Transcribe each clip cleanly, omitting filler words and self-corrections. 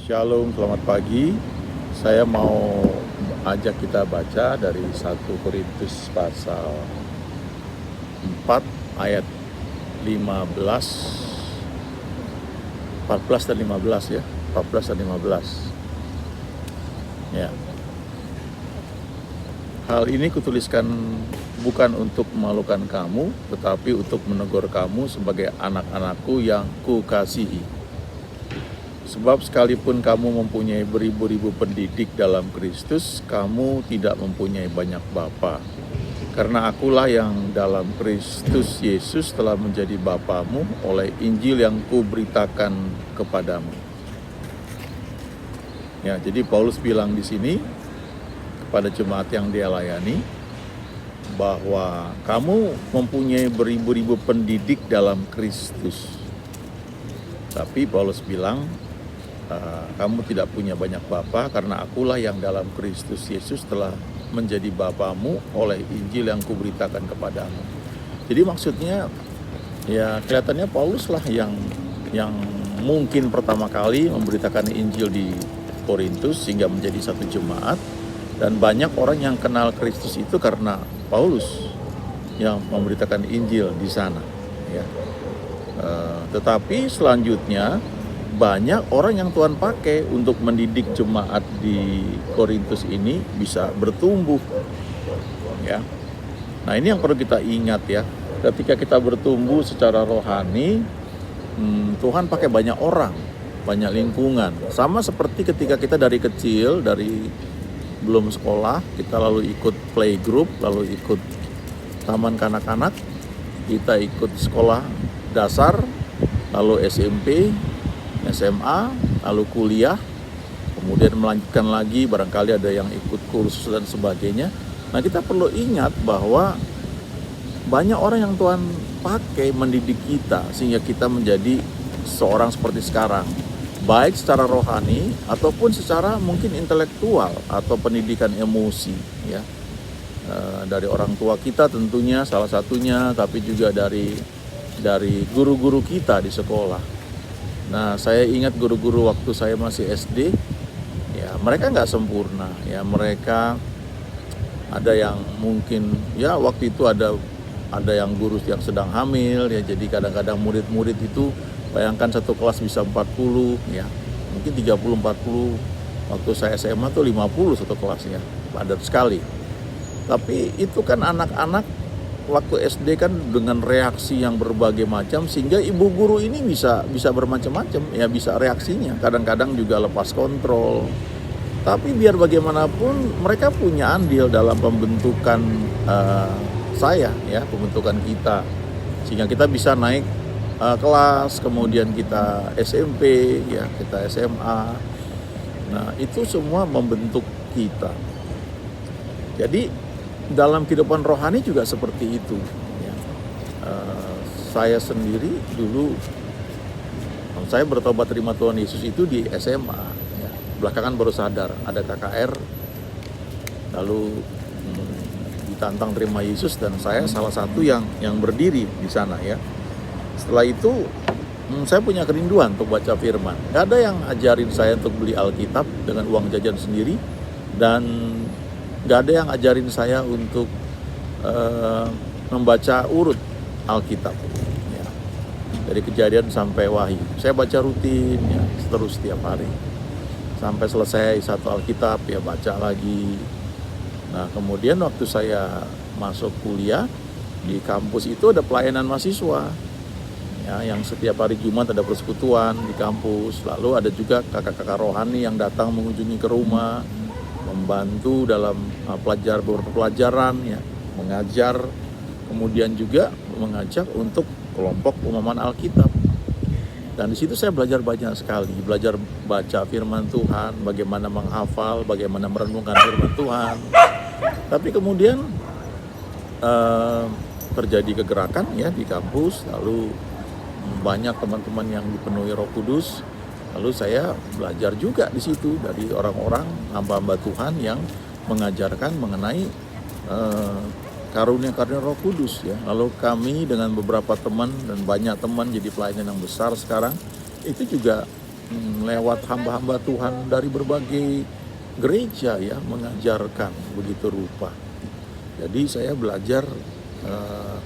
Shalom, selamat pagi. Saya mau ajak kita baca dari 1 Korintus pasal 4 ayat 15, 14 dan 15 ya. 14 dan 15. Ya. Hal ini kutuliskan bukan untuk memalukan kamu, tetapi untuk menegur kamu sebagai anak-anakku yang kukasihi. Sebab sekalipun kamu mempunyai beribu-ribu pendidik dalam Kristus, kamu tidak mempunyai banyak bapa. Karena akulah yang dalam Kristus Yesus telah menjadi bapamu oleh Injil yang kuberitakan kepadamu. Ya, jadi Paulus bilang di sini kepada jemaat yang dia layani bahwa kamu mempunyai beribu-ribu pendidik dalam Kristus. Tapi Paulus bilang, kamu tidak punya banyak bapa karena akulah yang dalam Kristus Yesus telah menjadi bapamu oleh Injil yang kuberitakan kepadamu. Jadi maksudnya ya kelihatannya Paulus lah yang mungkin pertama kali memberitakan Injil di Korintus sehingga menjadi satu jemaat, dan banyak orang yang kenal Kristus itu karena Paulus yang memberitakan Injil di sana ya. Tetapi selanjutnya banyak orang yang Tuhan pakai untuk mendidik jemaat di Korintus ini bisa bertumbuh ya. Nah, ini yang perlu kita ingat ya. Ketika kita bertumbuh secara rohani, Tuhan pakai banyak orang, banyak lingkungan. Sama seperti ketika kita dari kecil, dari belum sekolah, kita lalu ikut playgroup, lalu ikut taman kanak-kanak, kita ikut sekolah dasar, lalu SMP, SMA, lalu kuliah, kemudian melanjutkan lagi, barangkali ada yang ikut kursus dan sebagainya. Nah, kita perlu ingat bahwa banyak orang yang Tuhan pakai mendidik kita sehingga kita menjadi seorang seperti sekarang, baik secara rohani ataupun secara mungkin intelektual atau pendidikan emosi ya. Dari orang tua kita tentunya salah satunya, tapi juga dari guru-guru kita di sekolah. Nah, saya ingat guru-guru waktu saya masih SD, ya mereka nggak sempurna, ya mereka ada yang mungkin ya waktu itu ada yang guru yang sedang hamil, ya jadi kadang-kadang murid-murid itu bayangkan satu kelas bisa 40, ya mungkin 30-40, waktu saya SMA tuh 50 satu kelasnya, padat sekali. Tapi itu kan anak-anak waktu SD kan dengan reaksi yang berbagai macam, sehingga ibu guru ini bisa bermacam-macam ya, bisa reaksinya kadang-kadang juga lepas kontrol. Tapi biar bagaimanapun mereka punya andil dalam pembentukan saya ya, pembentukan kita, sehingga kita bisa naik kelas, kemudian kita SMP ya, kita SMA. Nah, itu semua membentuk kita. Jadi dalam kehidupan rohani juga seperti itu ya. Saya sendiri dulu, saya bertobat terima Tuhan Yesus itu di SMA ya. Belakangan baru sadar ada KKR, lalu ditantang terima Yesus, dan saya salah satu yang berdiri di sana ya. Setelah itu saya punya kerinduan untuk baca firman. Gak ada yang ajarin saya untuk beli Alkitab dengan uang jajan sendiri, dan gak ada yang ajarin saya untuk membaca urut Alkitab ya. Dari Kejadian sampai Wahyu saya baca rutin ya, terus setiap hari sampai selesai satu Alkitab ya, baca lagi. Nah, kemudian waktu saya masuk kuliah di kampus itu ada pelayanan mahasiswa ya, yang setiap hari Jumat ada persekutuan di kampus. Lalu ada juga kakak-kakak rohani yang datang mengunjungi ke rumah, membantu dalam beberapa pelajaran ya, mengajar, kemudian juga mengajak untuk kelompok pemahaman Alkitab. Dan di situ saya belajar banyak sekali, belajar baca firman Tuhan, bagaimana menghafal, bagaimana merenungkan firman Tuhan. Tapi kemudian terjadi kegerakan ya di kampus, lalu banyak teman-teman yang dipenuhi Roh Kudus. Lalu saya belajar juga di situ dari orang-orang hamba-hamba Tuhan yang mengajarkan mengenai karunia-karunia Roh Kudus ya. Lalu kami dengan beberapa teman dan banyak teman jadi pelayanan yang besar sekarang, itu juga lewat hamba-hamba Tuhan dari berbagai gereja ya mengajarkan begitu rupa. Jadi saya belajar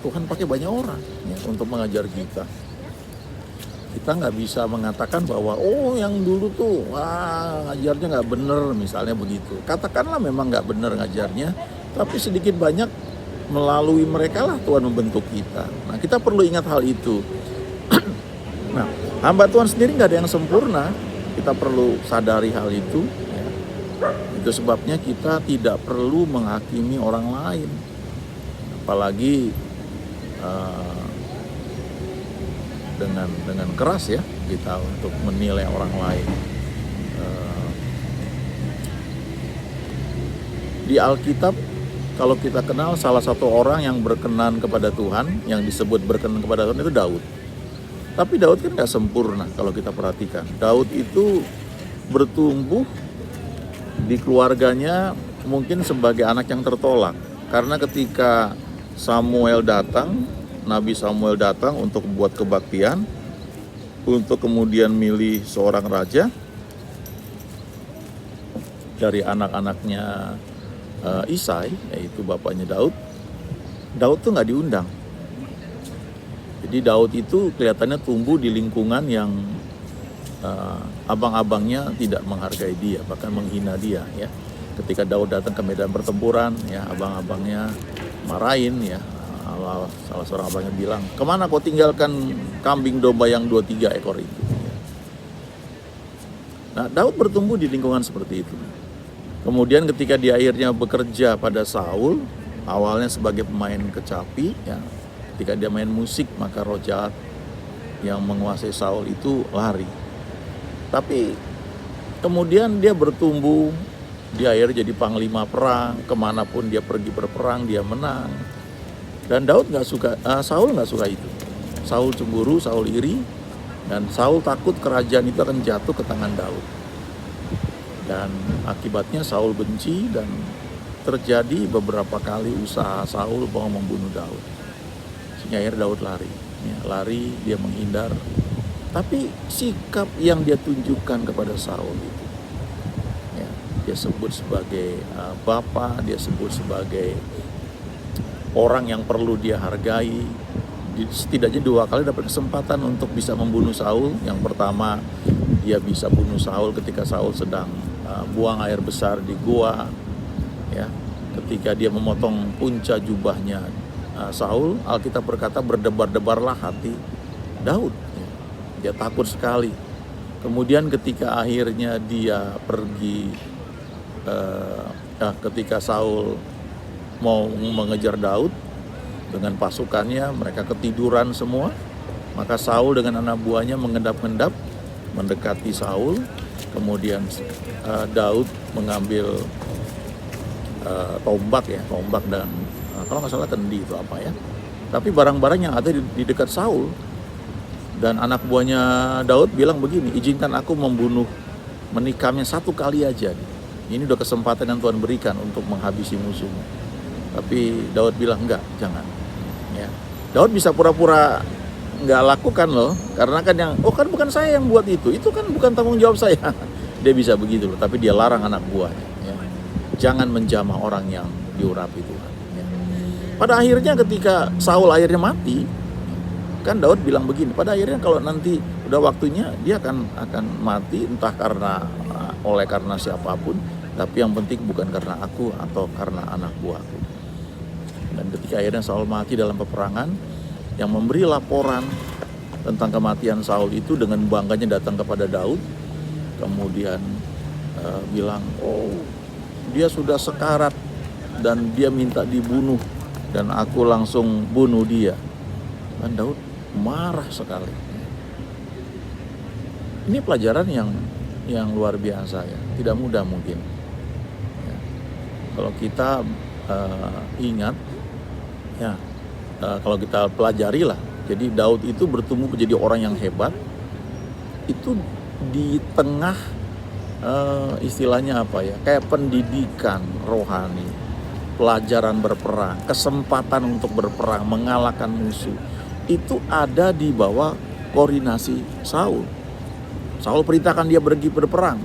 Tuhan pakai banyak orang ya untuk mengajar kita. Kita nggak bisa mengatakan bahwa yang dulu tuh ngajarnya nggak bener misalnya begitu. Katakanlah memang nggak bener ngajarnya, tapi sedikit banyak melalui mereka lah Tuhan membentuk kita. Nah kita perlu ingat hal itu. Nah hamba Tuhan sendiri nggak ada yang sempurna. Kita perlu sadari hal itu. Ya. Itu sebabnya kita tidak perlu menghakimi orang lain, apalagi dengan keras ya kita untuk menilai orang lain. Di Alkitab kalau kita kenal salah satu orang yang berkenan kepada Tuhan, yang disebut berkenan kepada Tuhan itu Daud. Tapi Daud kan gak sempurna kalau kita perhatikan. Daud itu bertumbuh di keluarganya mungkin sebagai anak yang tertolak. Karena ketika Nabi Samuel datang untuk buat kebaktian, untuk kemudian milih seorang raja dari anak-anaknya Isai, yaitu bapaknya Daud tuh nggak diundang. Jadi Daud itu kelihatannya tumbuh di lingkungan yang abang-abangnya tidak menghargai dia, bahkan menghina dia. Ya, ketika Daud datang ke medan pertempuran, ya abang-abangnya marahin, ya. Salah seorang abangnya bilang, kemana kau tinggalkan kambing domba yang 2-3 ekor itu? Ya. Nah, Daud bertumbuh di lingkungan seperti itu. Kemudian ketika dia akhirnya bekerja pada Saul, awalnya sebagai pemain kecapi, ya, ketika dia main musik maka roh jahat yang menguasai Saul itu lari. Tapi kemudian dia bertumbuh, dia akhirnya jadi panglima perang, kemanapun dia pergi berperang dia menang. Dan Saul nggak suka itu. Saul cemburu, Saul iri, dan Saul takut kerajaan itu akan jatuh ke tangan Daud. Dan akibatnya Saul benci dan terjadi beberapa kali usaha Saul mau membunuh Daud. Sehingga akhirnya Daud lari, dia menghindar. Tapi sikap yang dia tunjukkan kepada Saul itu, ya, dia sebut sebagai bapa, dia sebut sebagai orang yang perlu dia hargai. Setidaknya 2 kali dapat kesempatan untuk bisa membunuh Saul. Yang pertama dia bisa bunuh Saul ketika Saul sedang buang air besar di gua, ya. Ketika dia memotong punca jubahnya Saul, Alkitab berkata berdebar-debarlah hati Daud. Dia takut sekali. Kemudian ketika akhirnya dia pergi, ketika Saul mau mengejar Daud dengan pasukannya, mereka ketiduran semua. Maka Saul dengan anak buahnya mengendap-endap mendekati Saul. Kemudian Daud mengambil tombak dan kalau nggak salah kendi itu apa ya. Tapi barang-barang yang ada di dekat Saul. Dan anak buahnya Daud bilang begini, izinkan aku menikamnya 1 kali aja. Ini udah kesempatan yang Tuhan berikan untuk menghabisi musuhmu. Tapi Daud bilang enggak, jangan. Ya. Daud bisa pura-pura nggak lakukan loh, karena kan bukan saya yang buat itu kan bukan tanggung jawab saya. Dia bisa begitu loh, tapi dia larang anak buahnya. Ya. Jangan menjamah orang yang diurapi Tuhan. Ya. Pada akhirnya ketika Saul akhirnya mati, kan Daud bilang begini, pada akhirnya kalau nanti udah waktunya dia akan mati, entah karena siapapun, tapi yang penting bukan karena aku atau karena anak buahku. Dan ketika akhirnya Saul mati dalam peperangan, yang memberi laporan tentang kematian Saul itu dengan bangganya datang kepada Daud, kemudian bilang, dia sudah sekarat dan dia minta dibunuh dan aku langsung bunuh dia. Dan Daud marah sekali. Ini pelajaran yang luar biasa ya, tidak mudah mungkin. Ya. Kalau kita ingat, ya. Kalau kita pelajari lah, jadi Daud itu bertumbuh menjadi orang yang hebat, itu di tengah istilahnya apa ya, kayak pendidikan rohani, pelajaran berperang, kesempatan untuk berperang, mengalahkan musuh, itu ada di bawah koordinasi Saul. Saul perintahkan dia pergi berperang.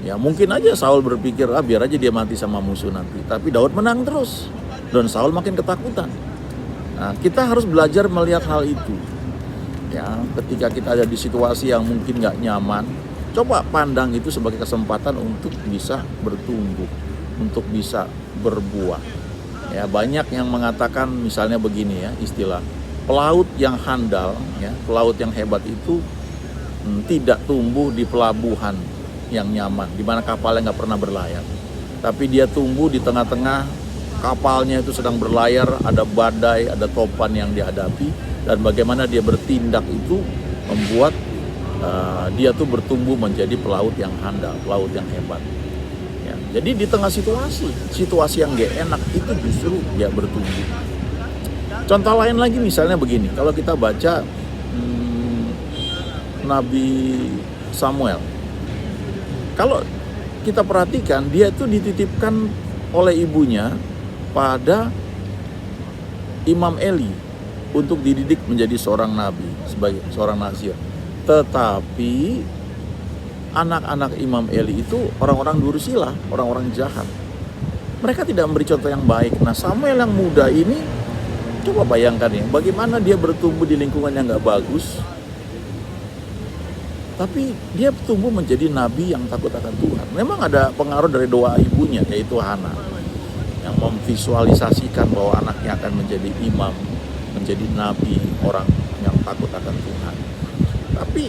Ya mungkin aja Saul berpikir, biar aja dia mati sama musuh nanti. Tapi Daud menang terus, dan Saul makin ketakutan. Nah, kita harus belajar melihat hal itu. Ya, ketika kita ada di situasi yang mungkin nggak nyaman, coba pandang itu sebagai kesempatan untuk bisa bertumbuh, untuk bisa berbuah. Ya, banyak yang mengatakan misalnya begini ya, istilah pelaut yang handal, ya, pelaut yang hebat itu tidak tumbuh di pelabuhan yang nyaman, di mana kapalnya nggak pernah berlayar. Tapi dia tumbuh di tengah-tengah kapalnya itu sedang berlayar, ada badai, ada topan yang dihadapi, dan bagaimana dia bertindak itu membuat dia tuh bertumbuh menjadi pelaut yang handal, pelaut yang hebat. Ya, jadi di tengah situasi yang gak enak itu justru dia bertumbuh. Contoh lain lagi misalnya begini, kalau kita baca Nabi Samuel, kalau kita perhatikan dia itu dititipkan oleh ibunya pada Imam Eli untuk dididik menjadi seorang nabi, sebagai seorang nazir. Tetapi anak-anak Imam Eli itu orang-orang durhaka, orang-orang jahat. Mereka tidak memberi contoh yang baik. Nah, Samuel yang muda ini, coba bayangkan ya, bagaimana dia bertumbuh di lingkungan yang gak bagus, tapi dia tumbuh menjadi nabi yang takut akan Tuhan. Memang ada pengaruh dari doa ibunya, yaitu Hana, yang memvisualisasikan bahwa anaknya akan menjadi imam, menjadi nabi, orang yang takut akan Tuhan. Tapi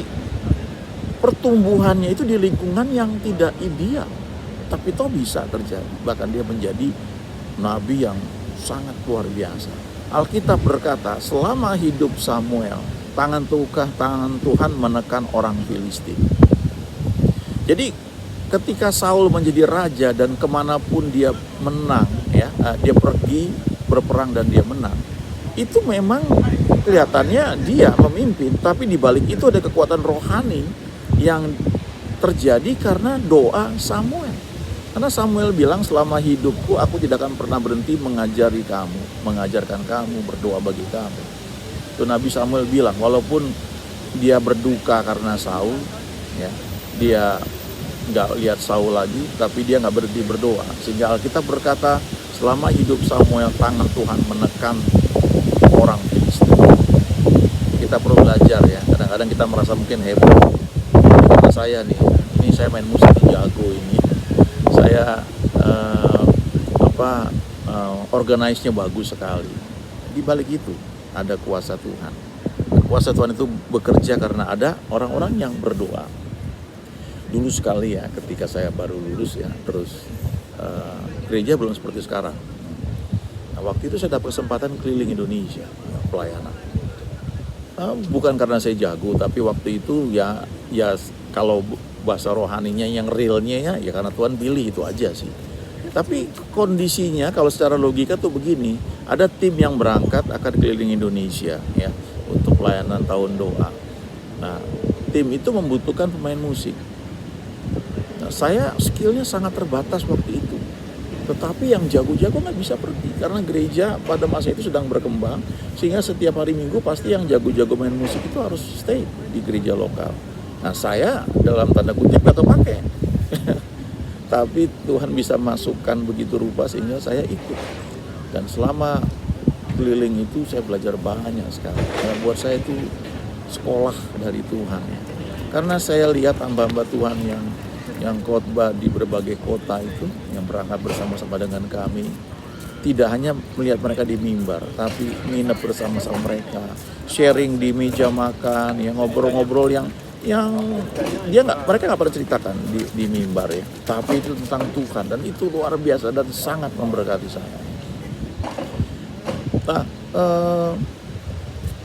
pertumbuhannya itu di lingkungan yang tidak ideal, tapi toh bisa terjadi. Bahkan dia menjadi nabi yang sangat luar biasa. Alkitab berkata, selama hidup Samuel, tangan Tuhan menekan orang Filistin. Jadi ketika Saul menjadi raja dan kemanapun dia menang, ya, dia pergi berperang dan dia menang, itu memang kelihatannya dia memimpin, tapi di balik itu ada kekuatan rohani yang terjadi karena doa Samuel. Karena Samuel bilang, selama hidupku aku tidak akan pernah berhenti mengajarkan kamu, berdoa bagi kamu. Itu Nabi Samuel bilang, walaupun dia berduka karena Saul, ya, dia nggak lihat Saul lagi, tapi dia nggak berhenti berdoa. Sehingga Alkitab berkata, selama hidup Samuel, tangan Tuhan menekan orang Filistin. Kita perlu belajar ya. Kadang-kadang kita merasa mungkin hebat. Karena saya nih, ini saya main musik jago ini. Saya organize-nya bagus sekali. Di balik itu ada kuasa Tuhan. Kuasa Tuhan itu bekerja karena ada orang-orang yang berdoa. Dulu sekali ya, ketika saya baru lulus ya, terus gereja belum seperti sekarang. Nah, waktu itu saya dapat kesempatan keliling Indonesia pelayanan. Bukan karena saya jago, tapi waktu itu ya kalau bahasa rohaninya yang realnya ya karena Tuhan pilih, itu aja sih. Tapi kondisinya kalau secara logika tuh begini, ada tim yang berangkat akan keliling Indonesia ya untuk pelayanan tahun doa. Nah, tim itu membutuhkan pemain musik. Nah, saya skillnya sangat terbatas waktu itu. Tetapi yang jago-jago nggak bisa pergi karena gereja pada masa itu sedang berkembang, sehingga setiap hari Minggu pasti yang jago-jago main musik itu harus stay di gereja lokal. Nah, saya dalam tanda kutip gak pakai. Tapi Tuhan bisa masukkan begitu rupa sehingga saya ikut. Dan selama keliling itu saya belajar banyak sekali. Nah, buat saya itu sekolah dari Tuhan ya. Karena saya lihat hamba-hamba Tuhan yang khotbah di berbagai kota itu, yang berangkat bersama-sama dengan kami, tidak hanya melihat mereka di mimbar, tapi nginep bersama-sama mereka, sharing di meja makan, yang ngobrol-ngobrol yang mereka nggak pernah ceritakan di mimbar ya, tapi itu tentang Tuhan, dan itu luar biasa dan sangat memberkati saya. Nah,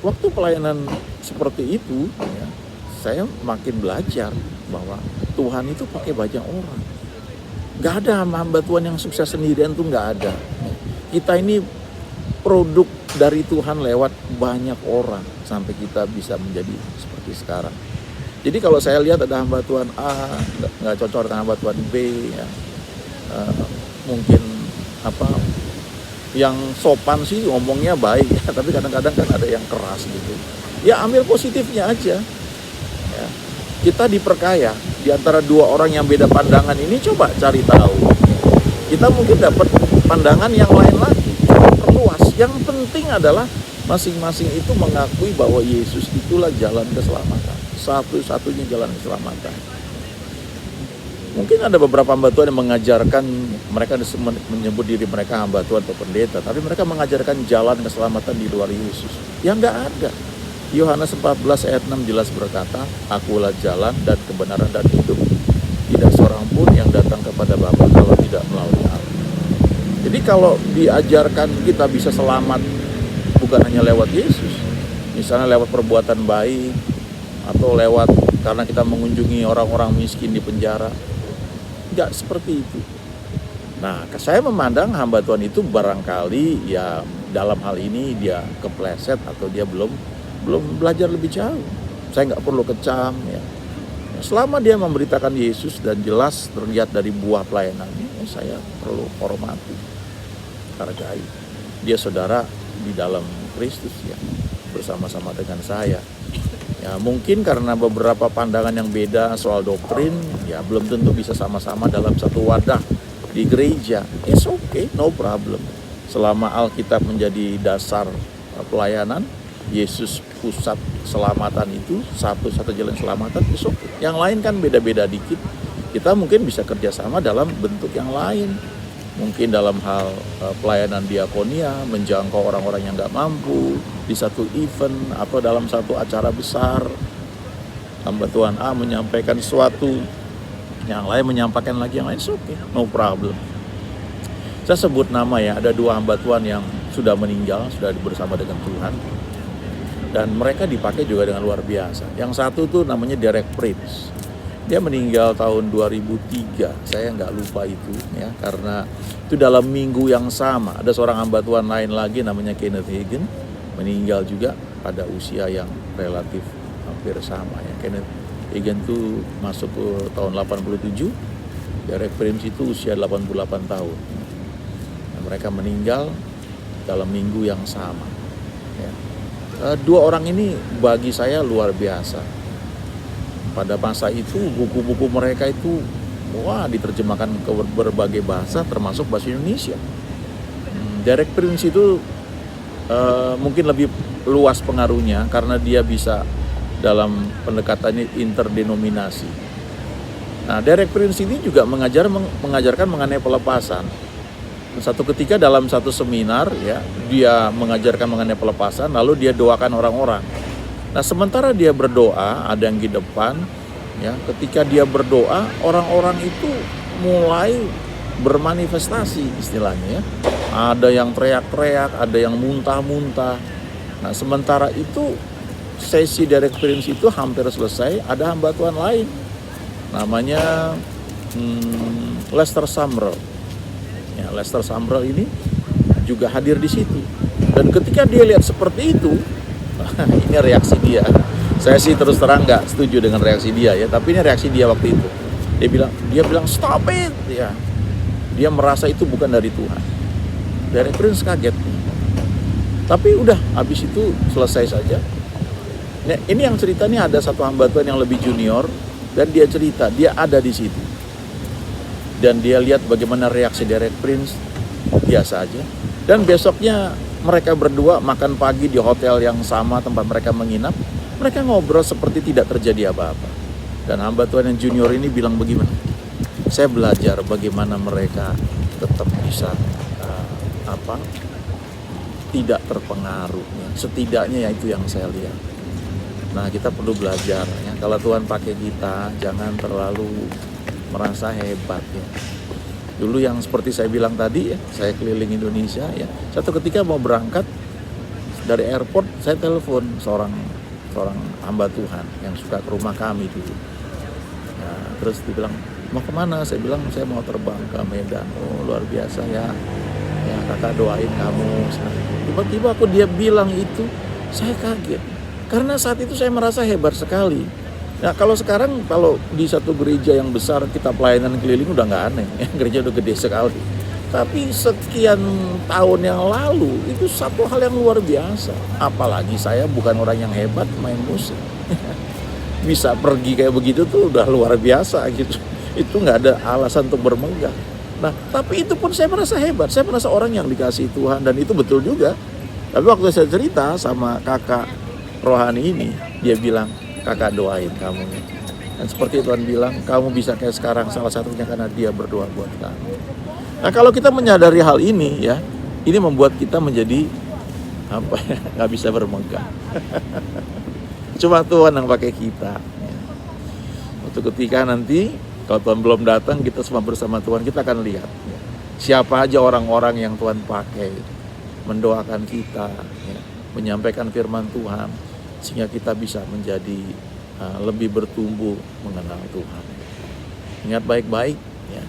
waktu pelayanan seperti itu ya, saya makin belajar bahwa Tuhan itu pakai banyak orang. Nggak ada hamba Tuhan yang sukses sendirian, tuh nggak ada. Kita ini produk dari Tuhan lewat banyak orang sampai kita bisa menjadi seperti sekarang. Jadi kalau saya lihat ada hamba Tuhan A nggak cocok dengan hamba Tuhan B ya, mungkin yang sopan sih ngomongnya baik ya, tapi kadang-kadang kan ada yang keras gitu. Ya ambil positifnya aja ya. Kita diperkaya di antara dua orang yang beda pandangan ini. Coba cari tahu, kita mungkin dapat pandangan yang lain lagi, perluas. Yang penting adalah masing-masing itu mengakui bahwa Yesus itulah jalan keselamatan, satu-satunya jalan keselamatan. Mungkin ada beberapa hamba Tuhan yang mengajarkan, mereka menyebut diri mereka hamba Tuhan atau pendeta, tapi mereka mengajarkan jalan keselamatan di luar Yesus. Yang enggak ada. Yohanes 14 ayat 6 jelas berkata, "Akulah jalan dan kebenaran dan hidup. Tidak seorang pun yang datang kepada Bapa kalau tidak melalui Aku." Jadi kalau diajarkan kita bisa selamat bukan hanya lewat Yesus, misalnya lewat perbuatan baik atau lewat karena kita mengunjungi orang-orang miskin di penjara, enggak seperti itu. Nah, saya memandang hamba Tuhan itu barangkali ya dalam hal ini dia kepleset atau dia belum belajar lebih jauh. Saya nggak perlu kecam ya. Selama dia memberitakan Yesus dan jelas terlihat dari buah pelayanannya, saya perlu hormati, hargai. Dia saudara di dalam Kristus ya, bersama-sama dengan saya. Ya, mungkin karena beberapa pandangan yang beda soal doktrin, ya belum tentu bisa sama-sama dalam satu wadah di gereja. It's okay, no problem. Selama Alkitab menjadi dasar pelayanan, Yesus pusat keselamatan itu, satu-satu jalan keselamatan, it's okay. Yang lain kan beda-beda dikit. Kita mungkin bisa kerjasama dalam bentuk yang lain. Mungkin dalam hal pelayanan diakonia, menjangkau orang-orang yang nggak mampu di satu event atau dalam satu acara besar. Hamba Tuhan A menyampaikan sesuatu, yang lain menyampaikan lagi yang lain, it's okay, no problem. Saya sebut nama ya, ada dua hamba Tuhan yang sudah meninggal, sudah bersama dengan Tuhan, dan mereka dipakai juga dengan luar biasa. Yang satu tuh namanya Derek Prince. Dia meninggal tahun 2003, saya nggak lupa itu ya, karena itu dalam minggu yang sama ada seorang hamba Tuhan lain lagi namanya Kenneth Hagin, meninggal juga pada usia yang relatif hampir sama ya. Kenneth Hagin itu masuk ke tahun 87, Derek Prince itu usia 88 tahun. Nah, mereka meninggal dalam minggu yang sama ya. Dua orang ini bagi saya luar biasa. Pada masa itu buku-buku mereka itu diterjemahkan ke berbagai bahasa termasuk bahasa Indonesia. Derek Prince itu mungkin lebih luas pengaruhnya karena dia bisa dalam pendekatannya interdenominasi. Nah, Derek Prince ini juga mengajarkan mengenai pelepasan. Satu ketika dalam satu seminar ya, dia mengajarkan mengenai pelepasan, lalu dia doakan orang-orang. Nah, sementara dia berdoa, ada yang di depan, ya. Ketika dia berdoa, orang-orang itu mulai bermanifestasi istilahnya. Ya. Ada yang teriak-teriak, ada yang muntah-muntah. Nah, sementara itu sesi Derek Prince itu hampir selesai. Ada hamba Tuhan lain, namanya Lester Sumrall. Ya, Lester Sumrall ini juga hadir di situ. Dan ketika dia lihat seperti itu, ini reaksi dia. Saya sih terus terang nggak setuju dengan reaksi dia ya, tapi ini reaksi dia waktu itu. Dia bilang stop it ya. Dia merasa itu bukan dari Tuhan. Derek Prince kaget. Tapi udah habis itu selesai saja. Nah, ini yang cerita nih ada satu hamba Tuhan yang lebih junior dan dia cerita dia ada di situ. Dan dia lihat bagaimana reaksi Derek Prince, biasa aja. Dan besoknya mereka berdua makan pagi di hotel yang sama tempat mereka menginap. Mereka ngobrol seperti tidak terjadi apa-apa. Dan hamba Tuhan yang junior ini bilang bagaimana? Saya belajar bagaimana mereka tetap bisa tidak terpengaruh. Setidaknya ya itu yang saya lihat. Nah, kita perlu belajar ya. Kalau Tuhan pakai kita, jangan terlalu merasa hebat ya. Dulu yang seperti saya bilang tadi ya, saya keliling Indonesia ya. Satu ketika mau berangkat dari airport, saya telepon seorang hamba Tuhan yang suka ke rumah kami dulu. Nah, terus dia bilang, mau kemana? Saya bilang, saya mau terbang ke Medan. Oh, luar biasa ya. Ya, kakak doain kamu. Tiba-tiba dia bilang itu, saya kaget. Karena saat itu saya merasa hebat sekali. Nah, kalau sekarang di satu gereja yang besar kita pelayanan keliling udah nggak aneh, ya, gereja udah gede sekali. Tapi sekian tahun yang lalu itu satu hal yang luar biasa. Apalagi saya bukan orang yang hebat main musik. bisa pergi kayak begitu tuh udah luar biasa gitu. Itu nggak ada alasan untuk bermegah. Nah, tapi itu pun saya merasa hebat. Saya merasa orang yang dikasihi Tuhan, dan itu betul juga. Tapi waktu saya cerita sama kakak rohani ini, dia bilang, kakak doain kamu. Dan seperti Tuhan bilang, kamu bisa kayak sekarang salah satunya karena dia berdoa buat kamu. Nah, kalau kita menyadari hal ini ya, ini membuat kita menjadi apa ya, nggak bisa bermegah. Cuma Tuhan yang pakai kita. Untuk ketika nanti kalau Tuhan belum datang, kita semua bersama Tuhan, kita akan lihat ya, siapa aja orang-orang yang Tuhan pakai mendoakan kita, ya, menyampaikan firman Tuhan, sehingga kita bisa menjadi lebih bertumbuh mengenal Tuhan. Ingat baik-baik ya,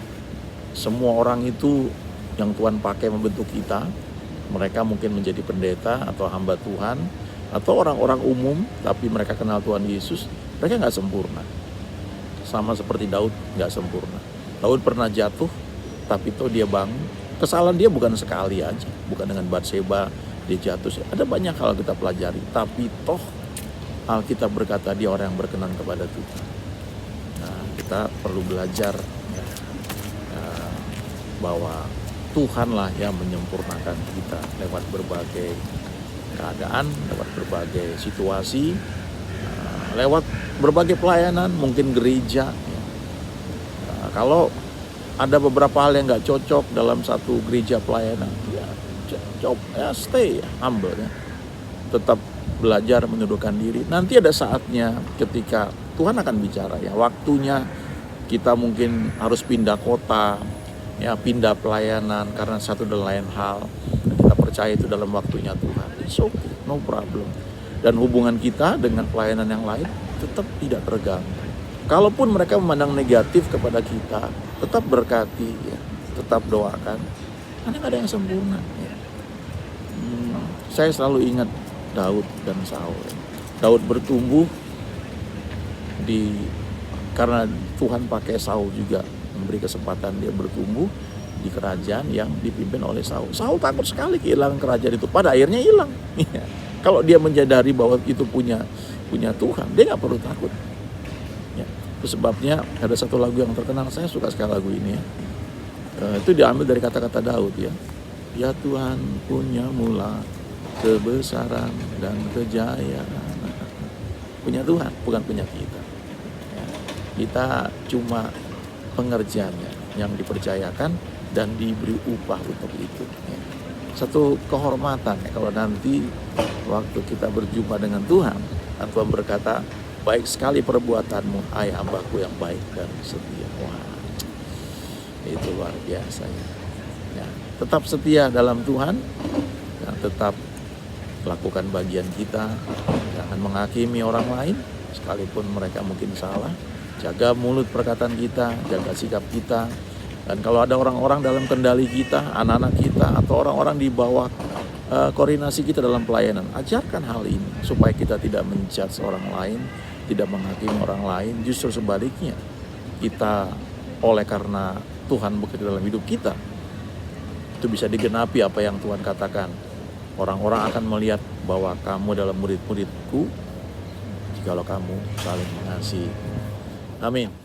semua orang itu yang Tuhan pakai membentuk kita, mereka mungkin menjadi pendeta atau hamba Tuhan, atau orang-orang umum, tapi mereka kenal Tuhan Yesus, mereka nggak sempurna. Sama seperti Daud, nggak sempurna. Daud pernah jatuh, tapi toh dia bangun. Kesalahan dia bukan sekali aja, bukan dengan Batseba dia jatuh. Ada banyak hal kita pelajari, tapi toh Alkitab berkata dia orang yang berkenan kepada Tuhan. Nah, kita perlu belajar ya, bahwa Tuhanlah yang menyempurnakan kita lewat berbagai keadaan, lewat berbagai situasi, lewat berbagai pelayanan, mungkin gereja. Ya. Kalau ada beberapa hal yang nggak cocok dalam satu gereja pelayanan, ya stay humble ya, tetap belajar menundukkan diri. Nanti ada saatnya ketika Tuhan akan bicara ya, waktunya kita mungkin harus pindah kota, ya pindah pelayanan karena satu dan lain hal. Kita percaya itu dalam waktunya Tuhan. It's okay, no problem. Dan hubungan kita dengan pelayanan yang lain tetap tidak terganggu. Kalaupun mereka memandang negatif kepada kita, tetap berkati, ya, tetap doakan. Karena nggak ada yang sempurna. Ya. Saya selalu ingat Daud dan Saul. Daud bertumbuh karena Tuhan pakai Saul juga, memberi kesempatan dia bertumbuh di kerajaan yang dipimpin oleh Saul. Saul takut sekali kehilangan kerajaan itu, pada akhirnya hilang. Kalau dia menyadari bahwa itu punya Tuhan, dia nggak perlu takut. Ya, itu sebabnya ada satu lagu yang terkenal, saya suka sekali lagu ini ya. Itu diambil dari kata-kata Daud ya. Ya Tuhan punya mula kebesaran dan kejayaan. Punya Tuhan, bukan punya kita. Ya, kita cuma pengerjanya yang dipercayakan dan diberi upah untuk itu. Ya. Satu kehormatan ya, kalau nanti waktu kita berjumpa dengan Tuhan, dan Tuhan berkata, baik sekali perbuatanmu, hai hambaku yang baik dan setia. Wah, itu luar biasa ya. Ya, tetap setia dalam Tuhan, dan tetap lakukan bagian kita, jangan menghakimi orang lain, sekalipun mereka mungkin salah. Jaga mulut perkataan kita, jaga sikap kita. Dan kalau ada orang-orang dalam kendali kita, anak-anak kita, atau orang-orang di bawah koordinasi kita dalam pelayanan, ajarkan hal ini supaya kita tidak menjudge orang lain, tidak menghakimi orang lain. Justru sebaliknya, kita oleh karena Tuhan bekerja dalam hidup kita, itu bisa digenapi apa yang Tuhan katakan. Orang-orang akan melihat bahwa kamu adalah murid-muridku jikalau kamu saling mengasihi. Amin.